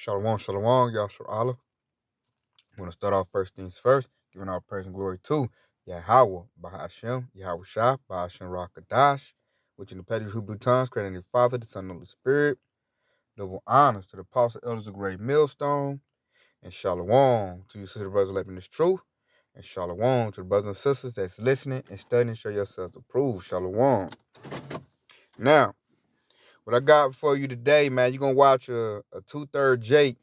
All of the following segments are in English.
Shalom, shalom, Yahshua Allah. I want to start off first things first, giving all praise and glory to Yahweh, Bahashem, Yahweh Shah, Bahashem Rakadash, which in the Petty Hebrew tongues, creating the Father, the Son, and the Holy Spirit. Double honors to the apostle elders of Great Millstone, and shalom to you, sister brothers, living this truth, and shalom to the brothers and sisters that's listening and studying. Show yourselves approved. Shalom. Now, what I got for you today, man, you're going to watch a 2/3 Jake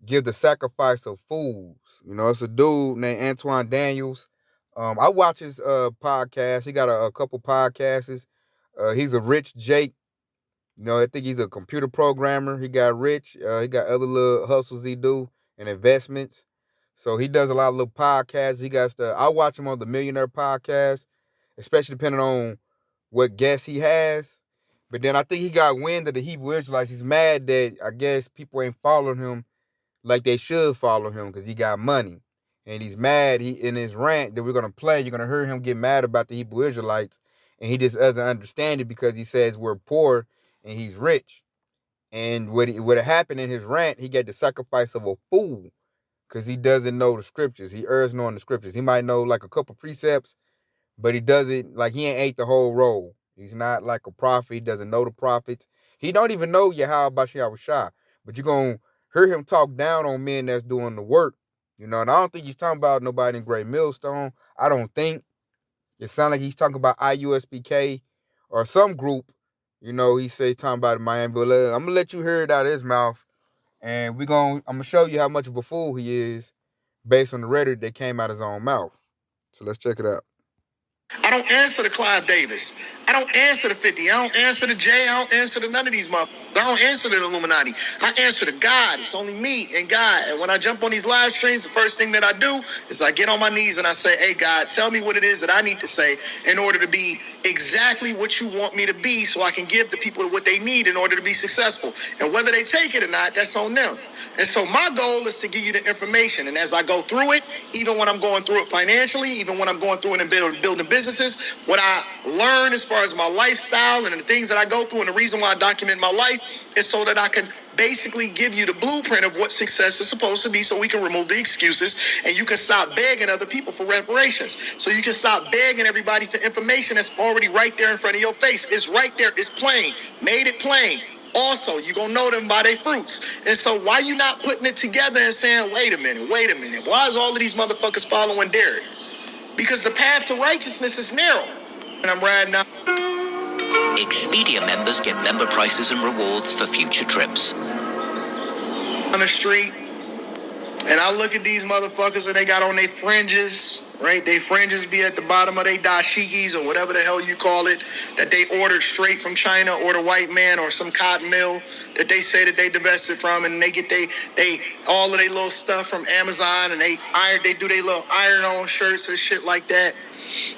give the sacrifice of fools. You know, it's a dude named Antoine Daniels. I watch his podcast. He got a couple podcasts. He's a rich Jake. You know, I think he's a computer programmer. He got rich. He got other little hustles he do and investments. So he does a lot of little podcasts. I watch him on the Millionaire Podcast, especially depending on what guests he has. But then I think he got wind of the Hebrew Israelites. He's mad that I guess people ain't following him like they should follow him because he got money. And he's mad. In his rant that we're going to play, you're going to hear him get mad about the Hebrew Israelites. And he just doesn't understand it because he says we're poor and he's rich. And what happened in his rant, he got the sacrifice of a fool because he doesn't know the scriptures. He errs knowing the scriptures. He might know like a couple precepts, but he doesn't, like he ain't ate the whole roll. He's not like a prophet. He doesn't know the prophets. He don't even know Yahweh Bashiach Shah. But you're going to hear him talk down on men that's doing the work. You know, and I don't think he's talking about nobody in Great Millstone. I don't think. It sounds like he's talking about IUSBK or some group. You know, he says talking about Miami. But I'm going to let you hear it out of his mouth. And I'm going to show you how much of a fool he is based on the rhetoric that came out of his own mouth. So let's check it out. I don't answer to Clive Davis. I don't answer to 50. I don't answer to Jay. I don't answer to none of these motherfuckers. I don't answer to the Illuminati. I answer to God. It's only me and God. And when I jump on these live streams, the first thing that I do is I get on my knees and I say, hey, God, tell me what it is that I need to say in order to be exactly what you want me to be so I can give the people what they need in order to be successful. And whether they take it or not, that's on them. And so my goal is to give you the information. And as I go through it, even when I'm going through it financially, even when I'm going through it and building businesses, what I learn as far as my lifestyle and the things that I go through, and the reason why I document my life is so that I can basically give you the blueprint of what success is supposed to be so we can remove the excuses and you can stop begging other people for reparations. So you can stop begging everybody for information that's already right there in front of your face. It's right there. It's plain. Made it plain. Also, you're going to know them by their fruits. And so why you not putting it together and saying, wait a minute. Why is all of these motherfuckers following Derek? Because the path to righteousness is narrow. And I'm riding out. Expedia members get member prices and rewards for future trips. On the street, and I look at these motherfuckers and they got on their fringes, right? They fringes be at the bottom of their dashikis or whatever the hell you call it, that they ordered straight from China or the white man or some cotton mill that they say that they divested from, and they get they all of their little stuff from Amazon, and they do their little iron-on shirts and shit like that.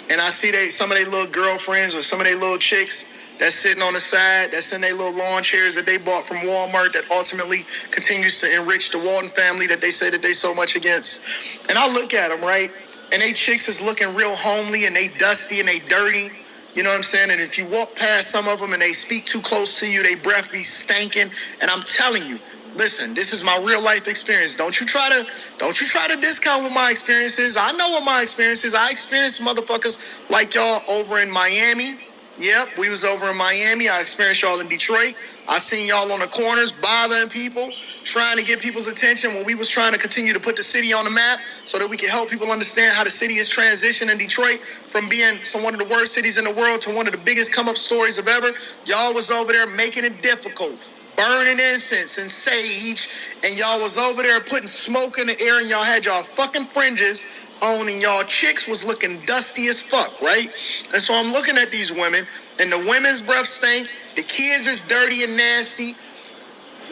And I see some of their little girlfriends or some of their little chicks that's sitting on the side, that's in their little lawn chairs that they bought from Walmart that ultimately continues to enrich the Walton family that they say that they so much against. And I look at them, right? And they chicks is looking real homely and they dusty and they dirty. You know what I'm saying? And if you walk past some of them and they speak too close to you, they breath be stinking. And I'm telling you, listen, this is my real life experience. Don't you try to discount what my experience is. I know what my experience is. I experienced motherfuckers like y'all over in Miami. Yep, we was over in Miami. I experienced y'all in Detroit. I seen y'all on the corners bothering people, trying to get people's attention when we was trying to continue to put the city on the map so that we can help people understand how the city is transitioning Detroit from being one of the worst cities in the world to one of the biggest come-up stories of ever. Y'all was over there making it difficult, burning incense and sage, and y'all was over there putting smoke in the air, and y'all had y'all fucking fringes on, and y'all chicks was looking dusty as fuck, right? And so I'm looking at these women, and the women's breath stink, the kids is dirty and nasty,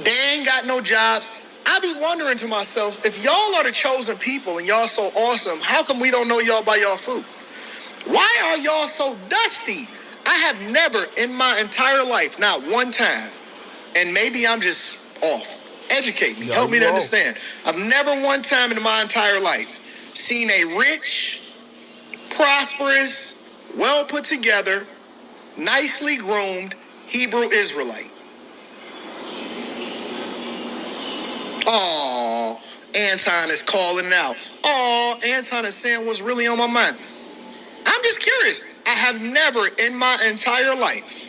they ain't got no jobs. I be wondering to myself, if y'all are the chosen people and y'all so awesome, how come we don't know y'all by y'all fruit? Why are y'all so dusty? I have never in my entire life, not one time, and maybe I'm just off. Educate me. Help me to understand. I've never one time in my entire life seen a rich, prosperous, well put together, nicely groomed Hebrew Israelite. Oh, Anton is calling out. Oh, Anton is saying what's really on my mind. I'm just curious. I have never in my entire life.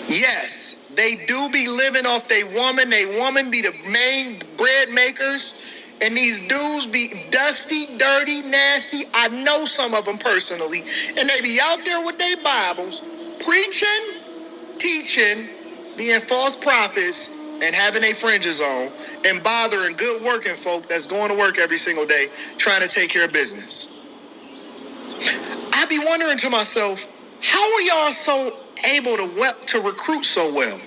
Yes, they do be living off they woman. They woman be the main bread makers. And these dudes be dusty, dirty, nasty. I know some of them personally. And they be out there with their Bibles, preaching, teaching, being false prophets, and having their fringes on, and bothering good working folk that's going to work every single day, trying to take care of business. I be wondering to myself, how are y'all so able to recruit so well?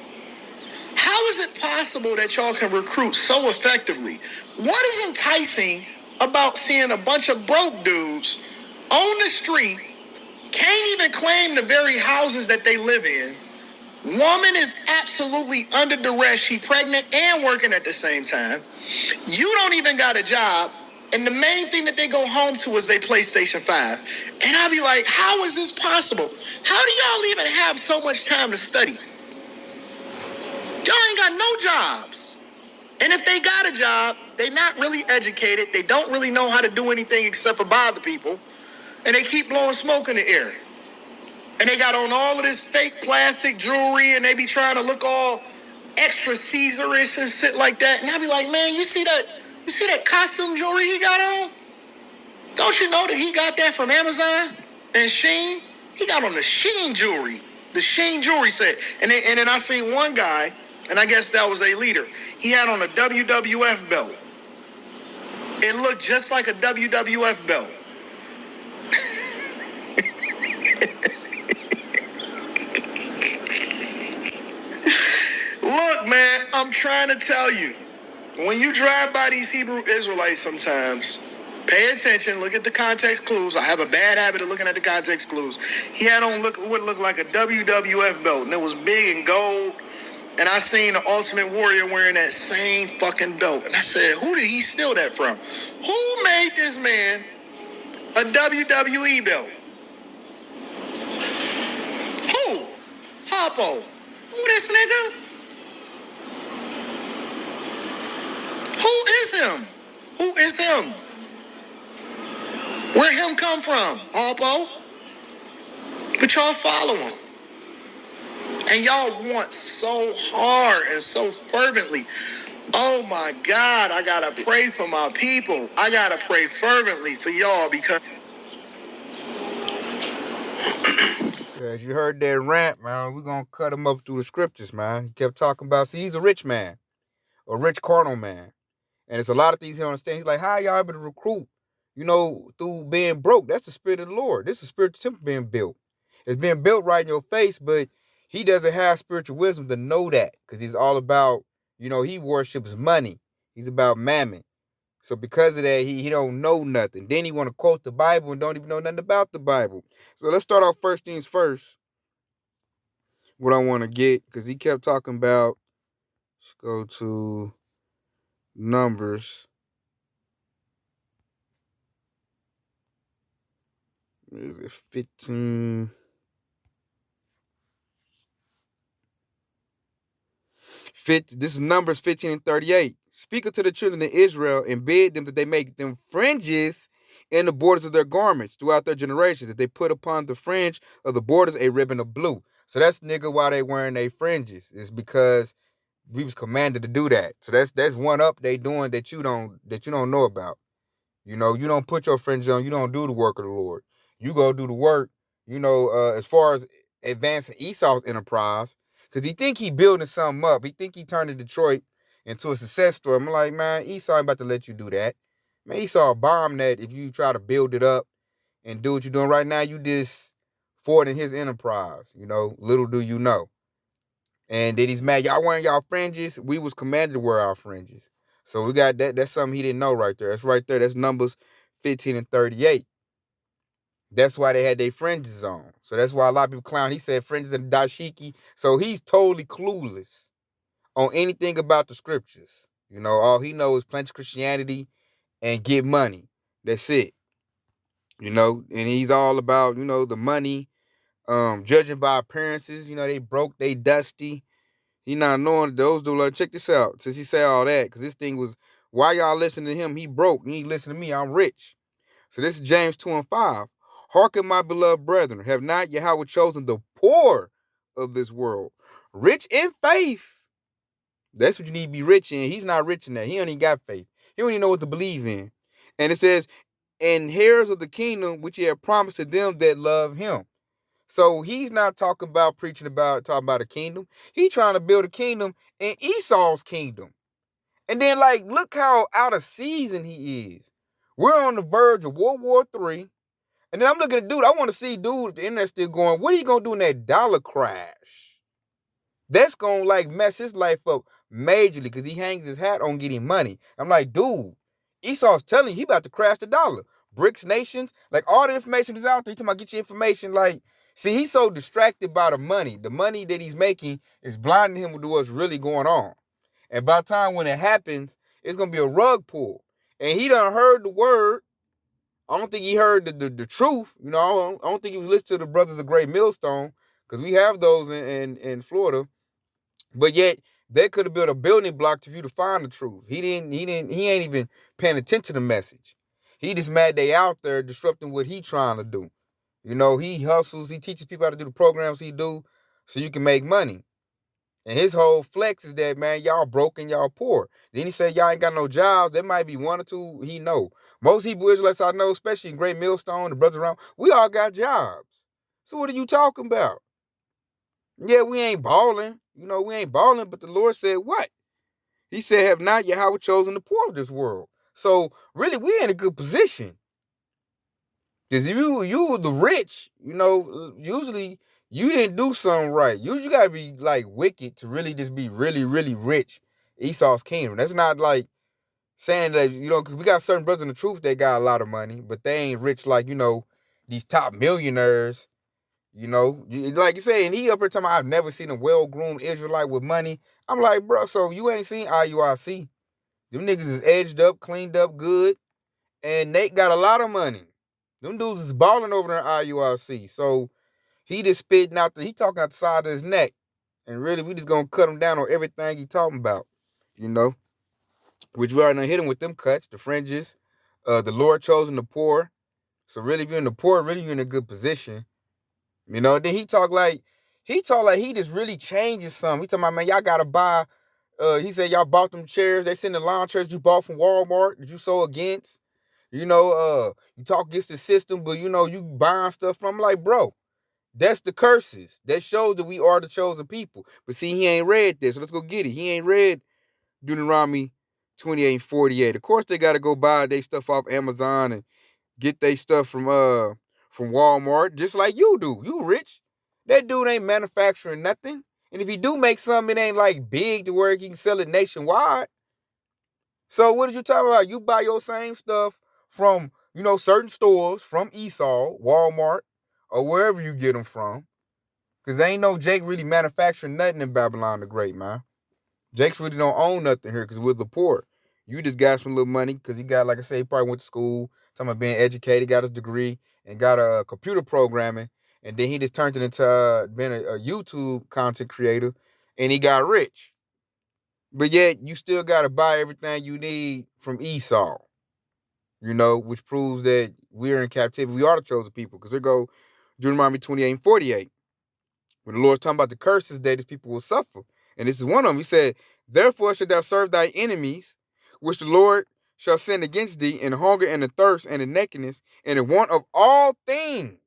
How is it possible that y'all can recruit so effectively? What is enticing about seeing a bunch of broke dudes on the street, can't even claim the very houses that they live in? Woman is absolutely under duress. She pregnant and working at the same time. You don't even got a job. And the main thing that they go home to is their PlayStation 5. And I'll be like, how is this possible? How do y'all even have so much time to study? Y'all ain't got no jobs. And if they got a job, they not really educated. They don't really know how to do anything except for bother people. And they keep blowing smoke in the air. And they got on all of this fake plastic jewelry, and they be trying to look all extra Caesarish and shit like that. And I be like, man, you see that costume jewelry he got on? Don't you know that he got that from Amazon and Shein? He got on the Shein jewelry, the Shein jewelry set. And then I seen one guy, and I guess that was a leader. He had on a WWF belt. It looked just like a WWF belt. Look, man, I'm trying to tell you, when you drive by these Hebrew Israelites sometimes, pay attention, look at the context clues. I have a bad habit of looking at the context clues. He had on what looked like a WWF belt, and it was big and gold. And I seen the Ultimate Warrior wearing that same fucking belt. And I said, who did he steal that from? Who made this man a WWE belt? Who? Harpo. Who this nigga? Who is him? Who is him? Where him come from? Harpo? But y'all follow him. And y'all want so hard and so fervently. Oh my God, I gotta pray for my people. I gotta pray fervently for y'all because... As you heard that rant, man, we're going to cut him up through the scriptures, man. He kept talking about, see, he's a rich man, a rich carnal man. And it's a lot of things he don't understand. He's like, how y'all able to recruit, through being broke? That's the spirit of the Lord. This is a spiritual temple being built. It's being built right in your face, but he doesn't have spiritual wisdom to know that because he's all about, he worships money. He's about mammon. So because of that, he don't know nothing. Then he want to quote the Bible and don't even know nothing about the Bible. So let's start off first things first. What I want to get, because he kept talking about, let's go to Numbers. Is it 15? This is Numbers 15 and 38. Speak unto the children of Israel and bid them that they make them fringes in the borders of their garments throughout their generations, that they put upon the fringe of the borders a ribbon of blue. So that's nigga why they wearing their fringes. It's because we was commanded to do that. So that's one up they doing that you don't know about. You don't put your fringes on. You don't do the work of the Lord. You go do the work. As far as advancing Esau's enterprise, because he think he building something up. He think he turning Detroit into a success story. I'm like, man, Esau ain't about to let you do that. Man, Esau bomb that if you try to build it up and do what you're doing right now. You just forwarding his enterprise. Little do you know. And then he's mad. Y'all wearing y'all fringes. We was commanded to wear our fringes. So we got that. That's something he didn't know right there. That's right there. That's Numbers 15 and 38. That's why they had their fringes on. So that's why a lot of people clown. He said fringes and dashiki. So he's totally clueless on anything about the scriptures. All he knows is plenty Christianity and get money. That's it. And he's all about, the money, judging by appearances. They broke, they dusty. He not knowing those do like, check this out. Since he say all that, because this thing was, why y'all listening to him? He broke. You ain't listen to me. I'm rich. So this is James 2:5. Hearken, my beloved brethren, have not Yahweh chosen the poor of this world, rich in faith. That's what you need to be rich in. He's not rich in that. He only got faith. He don't even know what to believe in. And it says, and heirs of the kingdom which he had promised to them that love him. So he's not talking about talking about a kingdom. He's trying to build a kingdom in Esau's kingdom. And then, like, look how out of season he is. We're on the verge of World War III. And then I'm looking at dude. I want to see dude, the internet still going, what are you going to do in that dollar crash? That's going to, like, mess his life up majorly because he hangs his hat on getting money. I'm like, dude, Esau's telling you he about to crash the dollar. BRICS nations, like, all the information is out there. He's talking about get your information, like, see, he's so distracted by the money. The money that he's making is blinding him to what's really going on. And by the time when it happens, it's going to be a rug pull. And he done heard the word. I don't think he heard the truth. You know, I don't think he was listening to the Brothers of Great Millstone, because we have those in Florida. But yet, they could have built a building block for you to find the truth. He ain't even paying attention to the message. He just mad they out there disrupting what he trying to do. You know, he hustles. He teaches people how to do the programs he do so you can make money. And his whole flex is that, man, y'all broke and y'all poor. Then he said y'all ain't got no jobs. There might be one or two he know. Most Hebrew Israelites I know, especially in Great Millstone, the brothers around, we all got jobs. So what are you talking about? Yeah, we ain't balling. You know, we ain't balling, but the Lord said what? He said, have not Yahweh chosen the poor of this world. So really, we're in a good position. Because if you the rich, you know, usually you didn't do something right. You got to be, like, wicked to really just be really, really rich. Esau's kingdom. That's not like saying that, you know, because we got certain brothers in the truth that got a lot of money, but they ain't rich like, you know, these top millionaires. You know, like you say, and he up here talking about, I've never seen a well-groomed Israelite with money. I'm like, bro, so you ain't seen IUIC. Them niggas is edged up, cleaned up good, and Nate got a lot of money. Them dudes is balling over there in IUIC. So he just spitting out he talking out the side of his neck. And really, we just gonna cut him down on everything he talking about. You know? Which we already done hit him with them cuts, the fringes. The Lord chosen the poor. So really, if you're in the poor, really you're in a good position. You know, then he talk like he just really changes something. He talking about, man, y'all gotta buy. He said y'all bought them chairs. They send the lawn chairs you bought from Walmart that you so against. You know, you talk against the system, but you know, you buying stuff from. I'm like, bro, that's the curses. That shows that we are the chosen people. But see, he ain't read this. So let's go get it. He ain't read Deuteronomy 28:48. Of course, they gotta go buy their stuff off Amazon and get their stuff from Walmart, just like you do. You rich. That dude ain't manufacturing nothing. And if he do make something, it ain't like big to where he can sell it nationwide. So what are you talking about? You buy your same stuff from, you know, certain stores, from Esau, Walmart, or wherever you get them from. Because ain't no Jake really manufacturing nothing in Babylon the Great, man. Jake's really don't own nothing here because we're the poor. You just got some little money because he got, like I say, he probably went to school, talking about being educated, got his degree, and got a computer programming. And then he just turned it into being a YouTube content creator, and he got rich. But yet, you still got to buy everything you need from Esau, you know, which proves that we're in captivity. We are the chosen people, because there go Deuteronomy 28:48. When the Lord's talking about the curses that his people will suffer. And this is one of them. He said, therefore shalt thou serve thy enemies, which the Lord shall send against thee, in hunger and in thirst and in nakedness and in want of all things.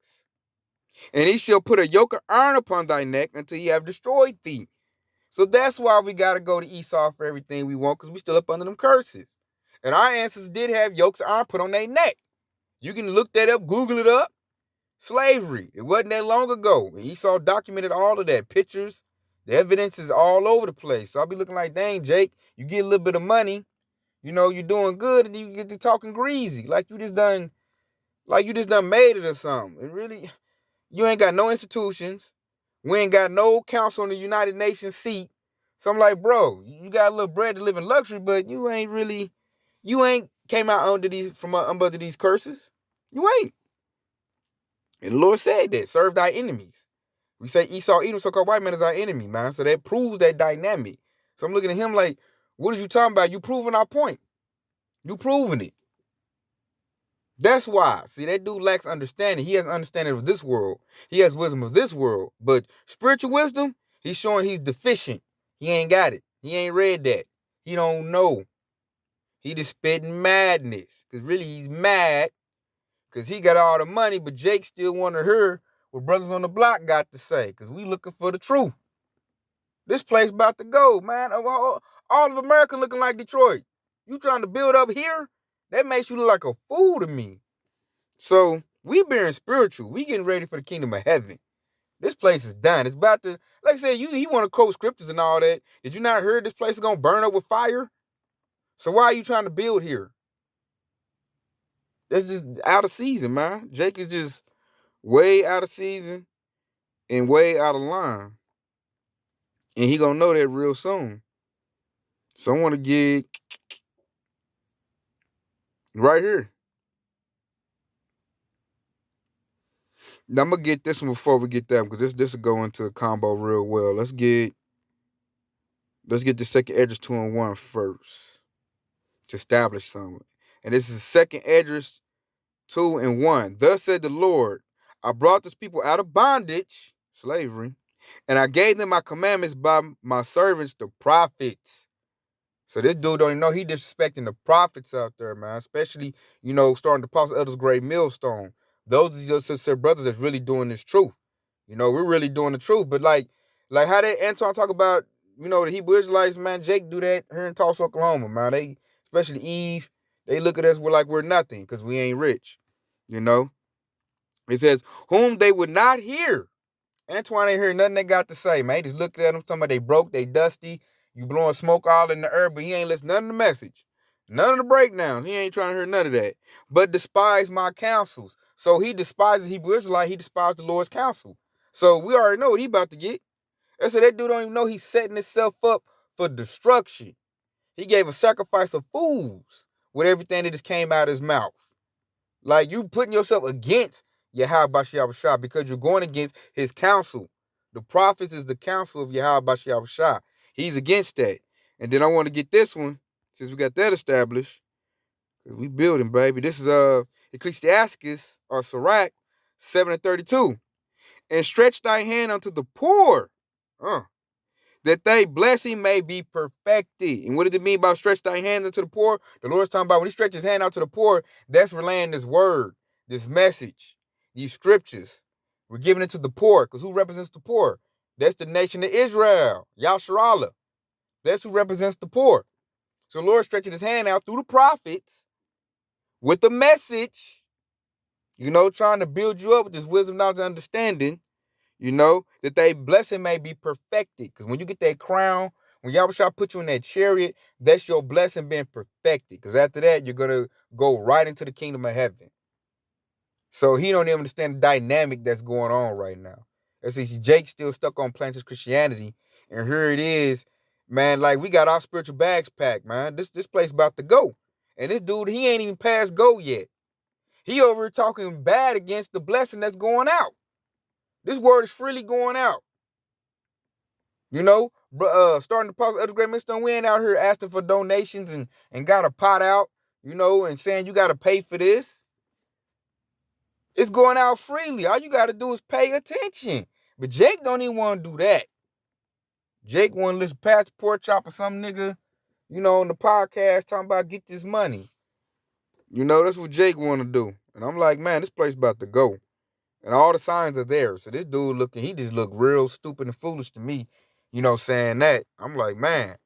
And he shall put a yoke of iron upon thy neck until he have destroyed thee. So that's why we got to go to Esau for everything we want, because we still up under them curses. And our ancestors did have yokes of iron put on their neck. You can look that up, Google it up. Slavery. It wasn't that long ago. And Esau documented all of that. Pictures. The evidence is all over the place. So I'll be looking like, dang, Jake, you get a little bit of money, you know, you're doing good, and you get to talking greasy. Like you just done made it or something. And really, you ain't got no institutions. We ain't got no council on the United Nations seat. So I'm like, bro, you got a little bread to live in luxury, but you ain't came out under these curses. You ain't. And the Lord said that, serve thy enemies. We say Esau, Edom, so-called white man is our enemy, man. So that proves that dynamic. So I'm looking at him like, what are you talking about? You proving our point. You proving it. That's why. See, that dude lacks understanding. He has understanding of this world. He has wisdom of this world. But spiritual wisdom, he's showing he's deficient. He ain't got it. He ain't read that. He don't know. He just spitting madness. Because really he's mad because he got all the money, but Jake still want to hear what Brothers on the Block got to say because we looking for the truth. This place about to go, man. All of America looking like Detroit. You trying to build up here? That makes you look like a fool to me. So we being spiritual. We getting ready for the kingdom of heaven. This place is done. It's about to, like I said, he want to quote scriptures and all that. Did you not hear this place is going to burn up with fire? So why are you trying to build here? That's just out of season, man. Jake is just way out of season and way out of line. And he going to know that real soon. So I want to get right here. Now I'm going to get this one before we get that, because this will go into a combo real well. Let's get the second Esdras 2 and 1 first to establish something. And this is second Esdras 2 and 1. Thus said the Lord, I brought this people out of bondage, slavery, and I gave them my commandments by my servants, the prophets. So this dude don't even know he disrespecting the prophets out there, man. Especially, starting to Apostle Elder's Great Millstone. Those are your sister brothers that's really doing this truth. We're really doing the truth. But like how that Anton talk about, the Hebrew Israelites, man, Jake do that here in Tulsa, Oklahoma, man. They, especially Eve, they look at us like we're nothing because we ain't rich. It says, whom they would not hear. Antoine ain't heard nothing they got to say, man. He just looked at them, talking about they broke, they dusty, you blowing smoke all in the air, but he ain't listening to none of the message. None of the breakdowns. He ain't trying to hear none of that. But despise my counsels. So he despises Hebrew Israelite, he despised the Lord's counsel. So we already know what he about to get. And so that dude don't even know he's setting himself up for destruction. He gave a sacrifice of fools with everything that just came out of his mouth. Like, you putting yourself against Yahweh Shah because you're going against his counsel. The prophets is the counsel of Yahweh Shah. He's against that. And then I want to get this one, since we got that established. We building, baby. This is Ecclesiastes or Sirach 7:32. And stretch thy hand unto the poor, that thy blessing may be perfected. And what did it mean by stretch thy hand unto the poor? The Lord's talking about when he stretches his hand out to the poor, that's relaying this word, this message, these scriptures. We're giving it to the poor, because who represents the poor? That's the nation of Israel, Yasharallah. That's who represents the poor. So the Lord stretching his hand out through the prophets with the message, trying to build you up with this wisdom, knowledge, and understanding, that thy blessing may be perfected. Because when you get that crown, when Yahweh put you in that chariot, that's your blessing being perfected. Because after that, you're going to go right into the kingdom of heaven. So he don't even understand the dynamic that's going on right now. As see, Jake's still stuck on Planter's Christianity. And here it is, man, like we got our spiritual bags packed, man. This place about to go. And this dude, he ain't even past go yet. He over here talking bad against the blessing that's going out. This word is freely going out. Starting to Apostle Elder's Great Millstone, we ain't out here asking for donations and got a pot out, and saying you got to pay for this. It's going out freely. All you got to do is pay attention. But Jake don't even want to do that. Jake want to listen to Pastor Pork Chop or some nigga, on the podcast talking about get this money. That's what Jake want to do. And I'm like, man, this place about to go. And all the signs are there. So this dude he just looked real stupid and foolish to me, saying that. I'm like, man,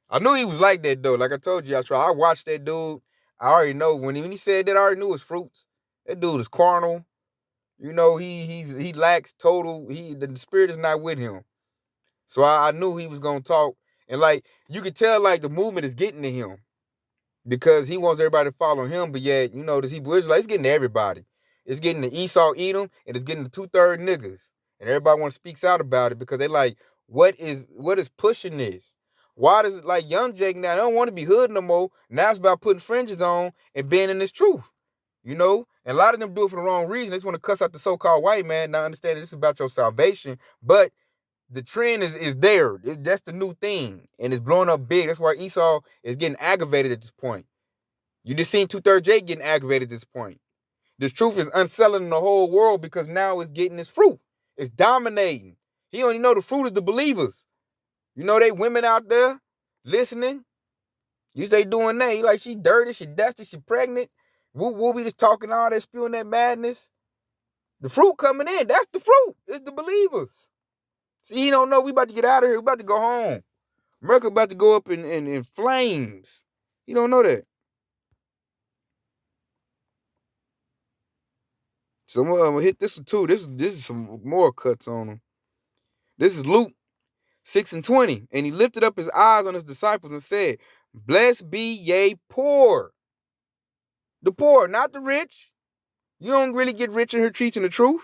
I knew he was like that, though. Like I told you, I watched that dude. I already know. When he said that, I already knew his fruits. That dude is carnal. He lacks total. The spirit is not with him. So I knew he was going to talk. And, you could tell, the movement is getting to him. Because he wants everybody to follow him. But yet, this Hebrew Israelite, it's getting to everybody. It's getting to Esau, Edom, and it's getting to 2/3 niggas. And everybody want to speak out about it because they like, what is pushing this? Why does it young Jake now? They don't want to be hood no more. Now it's about putting fringes on and being in this truth. And a lot of them do it for the wrong reason. They just want to cuss out the so-called white man, not understanding this is about your salvation. But the trend is there. That's the new thing. And it's blowing up big. That's why Esau is getting aggravated at this point. You just seen 2/3 Jake getting aggravated at this point. This truth is unselling in the whole world because now it's getting its fruit. It's dominating. He only know the fruit is the believers. You know, they women out there listening. You say doing that. You like, she dirty, she dusty, she pregnant. We'll be just talking all that, spewing that madness. The fruit coming in. That's the fruit. It's the believers. See, he don't know we about to get out of here. We about to go home. America about to go up in flames. You don't know that. So I'm gonna hit this one too. This is some more cuts on him. This is Luke 6:20. And he lifted up his eyes on his disciples and said, "Blessed be ye poor." The poor, not the rich. You don't really get rich in here teaching the truth.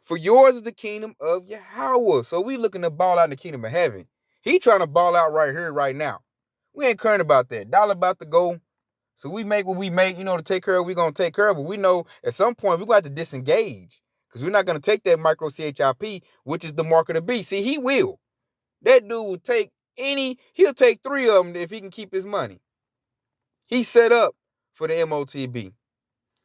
For yours is the kingdom of Yahweh. So we looking to ball out in the kingdom of heaven. He trying to ball out right here, right now. We ain't caring about that. Dollar about to go. So we make what we make, to take care of, we're going to take care of. But we know at some point we're going to have to disengage. Because we're not going to take that micro CHIP, which is the mark of the beast. See, he will. That dude will take he'll take 3 of them if he can keep his money. He's set up for the MOTB.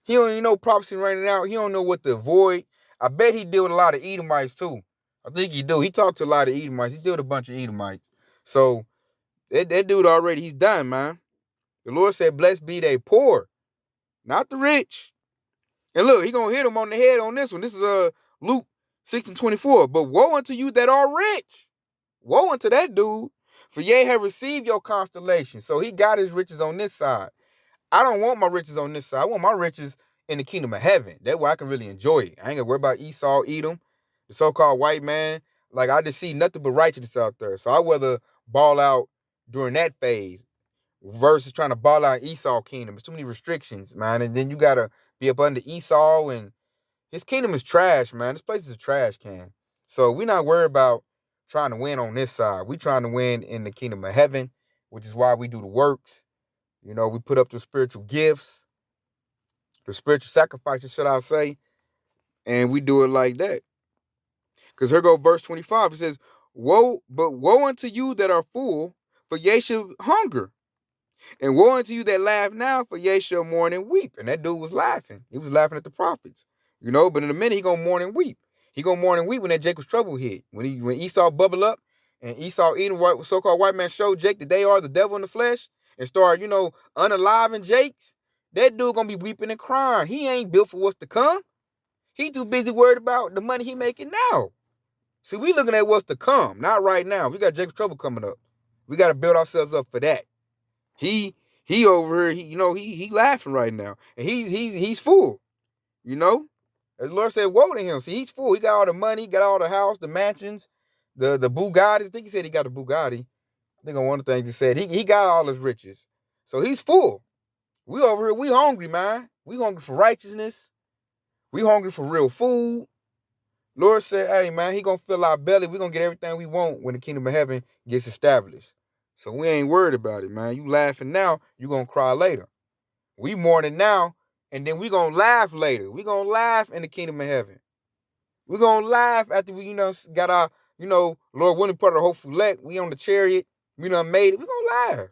He don't even know prophecy right now. He don't know what to avoid. I bet he deal with a lot of Edomites too. I think he do. He talked to a lot of Edomites. He deal with a bunch of Edomites. So that dude already, he's done, man. The Lord said, blessed be they poor, not the rich. And look, he going to hit him on the head on this one. This is Luke 6:24. But woe unto you that are rich. Woe unto that dude. For ye have received your constellation. So he got his riches on this side. I don't want my riches on this side. I want my riches in the kingdom of heaven. That way I can really enjoy it. I ain't got to worry about Esau, Edom, the so-called white man. Like, I just see nothing but righteousness out there. So I'd rather ball out during that phase versus trying to ball out Esau kingdom. There's too many restrictions, man. And then you got to be up under Esau, and his kingdom is trash, man. This place is a trash can. So we're not worried about trying to win on this side. We're trying to win in the kingdom of heaven, which is why we do the works. We put up the spiritual gifts, the spiritual sacrifices, should I say, and we do it like that. Because here go verse 25. It says, woe unto you that are full, for ye shall hunger. And woe unto you that laugh now, for ye shall mourn and weep. And that dude was laughing. He was laughing at the prophets. But in a minute, he going to mourn and weep. He going to mourn and weep when that Jacob's trouble hit. When Esau bubble up, and Esau, Edom, so-called white man, showed Jake that they are the devil in the flesh, and start, unaliving Jakes, that dude gonna be weeping and crying. He ain't built for what's to come. He too busy worried about the money he making now. See, we looking at what's to come, not right now. We got Jacob's trouble coming up. We got to build ourselves up for that. He over here, he laughing right now, and he's full. As the Lord said, woe to him. See, he's full. He got all the money, he got all the house, the mansions, the Bugatti. I think he said he got a Bugatti. I think on one of the things he said, he got all his riches. So he's full. We over here, we hungry, man. We hungry for righteousness. We hungry for real food. Lord said, hey, man, he going to fill our belly. We going to get everything we want when the kingdom of heaven gets established. So we ain't worried about it, man. You laughing now, you going to cry later. We mourning now, and then we going to laugh later. We going to laugh in the kingdom of heaven. We going to laugh after we, got our, Lord willing, part of the hopeful elect. We on the chariot. We done made it. We going to laugh.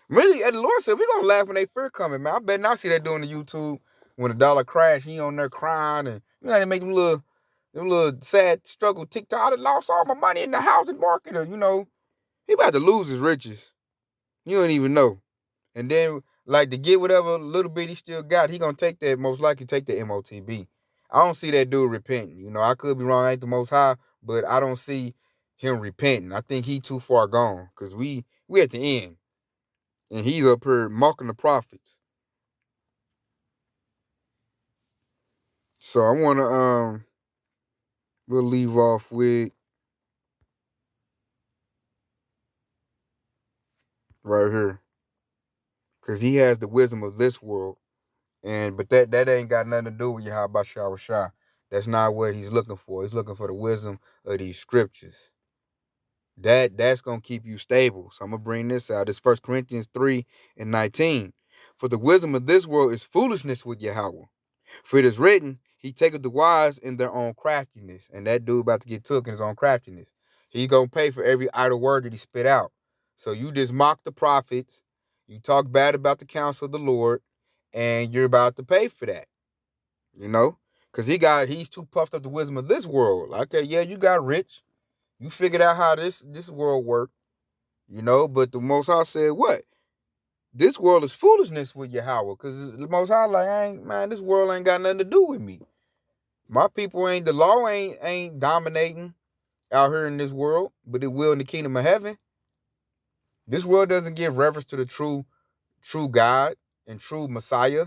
Really, the Lord said, we going to laugh when they fear coming, man. I bet not see that doing the YouTube when the dollar crash. He on there crying, and they make them little sad struggle TikTok. I done lost all my money in the housing market. Or, he about to lose his riches. You don't even know. And then, like, to get whatever little bit he still got, he going to take that, most likely take the MOTB. I don't see that dude repenting. I could be wrong. I ain't the most high, but I don't see him repenting. I think he too far gone, because we at the end. And he's up here mocking the prophets. So I want to, we'll leave off with right here. Because he has the wisdom of this world. But that ain't got nothing to do with Yahweh Shah. That's not what he's looking for. He's looking for the wisdom of these scriptures. That's going to keep you stable. So I'm going to bring this out. It's 1 Corinthians 3:19. For the wisdom of this world is foolishness with Yahweh. For it is written, he taketh the wise in their own craftiness. And that dude about to get took in his own craftiness. He gonna pay for every idle word that he spit out. So you just mock the prophets, you talk bad about the counsel of the Lord, and you're about to pay for that. You know? Because he's too puffed up the wisdom of this world. Like, okay, yeah, you got rich. You figured out how this world worked. You know, but the Most High said what? This world is foolishness with Yahweh. Because the Most High like, this world ain't got nothing to do with me. My people the law ain't dominating out here in this world, but it will in the kingdom of heaven. This world doesn't give reverence to the true God and true Messiah,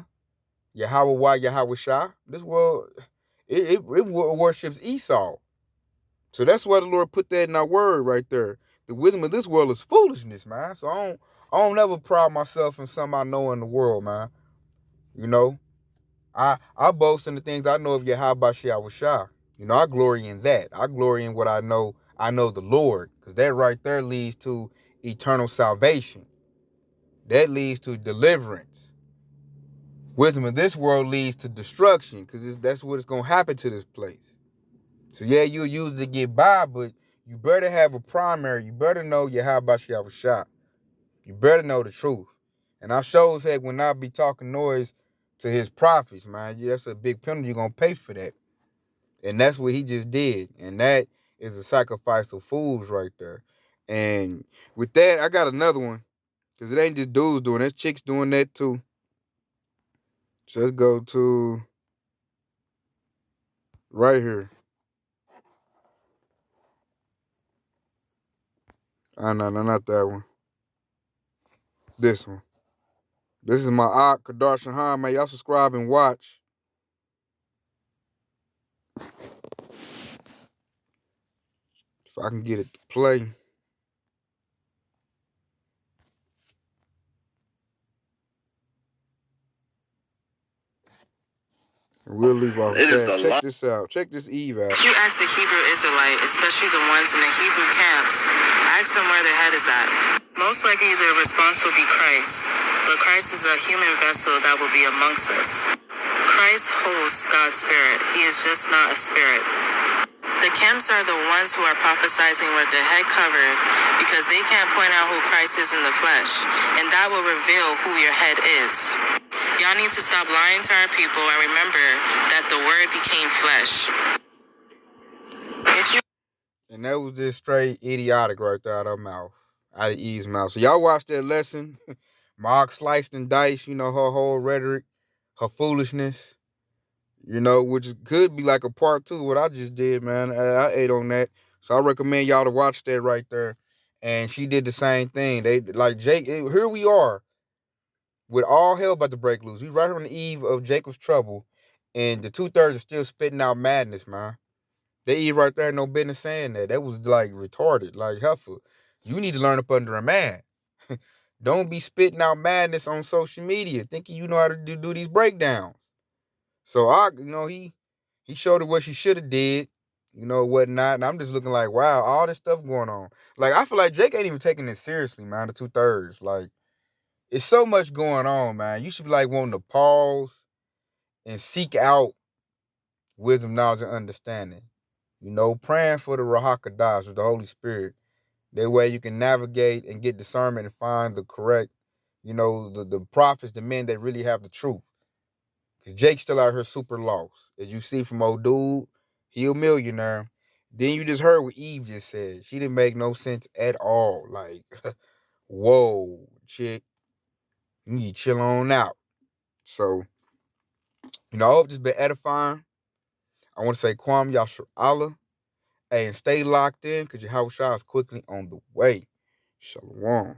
Yahweh Yahweh Shah. This world, it worships Esau. So that's why the Lord put that in our word right there. The wisdom of this world is foolishness, man. So I don't ever pride myself in something I know in the world, man. You know, I boast in the things I know of Yahweh Yahweh Shah. You know, I glory in that. I glory in what I know. I know the Lord, because that right there leads to eternal salvation. That leads to deliverance. Wisdom of this world leads to destruction, because that's what is going to happen to this place. So yeah, you'll use it to get by, but you better have a primary. You better know Yahweh Yahweh Shah. You better know the truth. And I sure as heck will not be talking noise to his prophets, man. Yeah, that's a big penalty. You're going to pay for that. And that's what he just did. And that is a sacrifice of fools right there. And with that, I got another one. Because it ain't just dudes doing it. There's chicks doing that too. So let's go to right here. No, not that one. This one. This is my Ak Kadarshan Han, man. Y'all subscribe and watch. If I can get it to play. We'll leave off that. Check this out. Check this Eve out. If you ask a Hebrew Israelite, especially the ones in the Hebrew camps, ask them where their head is at. Most likely their response will be Christ, but Christ is a human vessel that will be amongst us. Christ hosts God's spirit. He is just not a spirit. The camps are the ones who are prophesizing with their head covered because they can't point out who Christ is in the flesh, and that will reveal who your head is. Y'all need to stop lying to our people and remember that the word became flesh. And that was just straight idiotic right there out of her mouth. Out of Eve's mouth. So y'all watch that lesson. Mark sliced and diced, you know, her whole rhetoric, her foolishness. You know, which could be like a part 2 what I just did, man. I ate on that. So I recommend y'all to watch that right there. And she did the same thing. They like Jake, here we are. With all hell about to break loose. We right on the eve of Jacob's trouble. And the 2/3 are still spitting out madness, man. They Eve right there had no business saying that. That was like retarded. Like, Heifer, you need to learn up under a man. Don't be spitting out madness on social media, thinking you know how to do these breakdowns. So he showed her what she should have did, you know, whatnot. And I'm just looking like, wow, all this stuff going on. Like, I feel like Jake ain't even taking this seriously, man, the 2/3. Like, it's so much going on, man. You should be like wanting to pause and seek out wisdom, knowledge, and understanding. You know, praying for the Ruach HaKodesh, with the Holy Spirit. That way you can navigate and get discernment and find the correct, you know, the prophets, the men that really have the truth. Because Jake's still out here super lost. As you see from old dude, he a millionaire. Then you just heard what Eve just said. She didn't make no sense at all. Like, whoa, chick. You need to chill on out. So, you know, I hope this has been edifying. I want to say Kwam Yashar Allah. Hey, and stay locked in because your house shot is quickly on the way. Shalom.